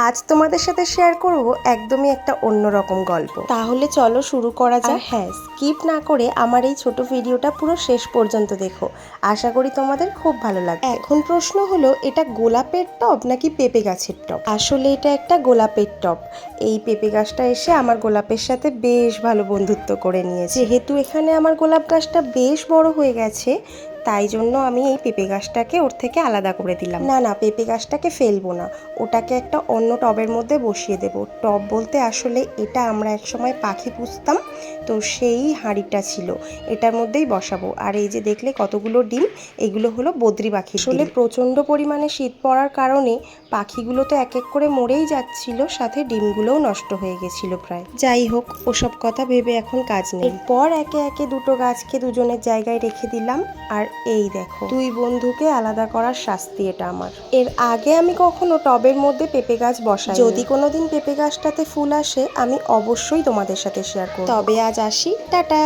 আজ তোমাদের সাথে শেয়ার করব একদমই একটা অন্যরকম গল্প। তাহলে চলো শুরু করা যাক। হ্যাঁ, স্কিপ না করে আমার এই ছোট ভিডিওটা পুরো শেষ পর্যন্ত দেখো। আশা করি তোমাদের খুব ভালো লাগবে। এখন প্রশ্ন হলো, এটা গোলাপের টব নাকি পেঁপে গাছের টব? আসলে এটা একটা গোলাপের টব। এই পেঁপে গাছটা এসে আমার গোলাপের সাথে বেশ ভালো বন্ধুত্ব করে নিয়েছে। যেহেতু এখানে আমার গোলাপ গাছটা বেশ বড় হয়ে গেছে, তাই জন্য আমি এই পেঁপে গাছটাকে ওর থেকে আলাদা করে দিলাম। না, পেঁপে গাছটাকে ফেলবো না, ওটাকে একটা অন্য টবের মধ্যে বসিয়ে দেব। টব বলতে আসলে এটা আমরা একসময় পাখি পুষতাম, তো সেই হাঁড়িটা ছিল, এটার মধ্যেই বসাবো। আর এই যে দেখলে কতগুলো ডিম, এগুলো হলো বদ্রি পাখি। আসলে প্রচণ্ড পরিমাণে শীত পড়ার কারণে পাখিগুলো তো এক এক করে মরেই যাচ্ছিল, সাথে ডিমগুলোও নষ্ট হয়ে গেছিল প্রায়। যাই হোক, ওসব কথা ভেবে এখন কাজ নেই। এরপর একে একে দুটো গাছকে দুজনের জায়গায় রেখে দিলাম। আর এই দেখো, দুই বন্ধুকে আলাদা করার শাস্তি এটা আমার। এর আগে আমি কখনো টবের মধ্যে পেঁপে গাছ বসাই। যদি কোনোদিন পেঁপে গাছটাতে ফুল আসে, আমি অবশ্যই তোমাদের সাথে শেয়ার করব। তবে আজ আসি, টাটা।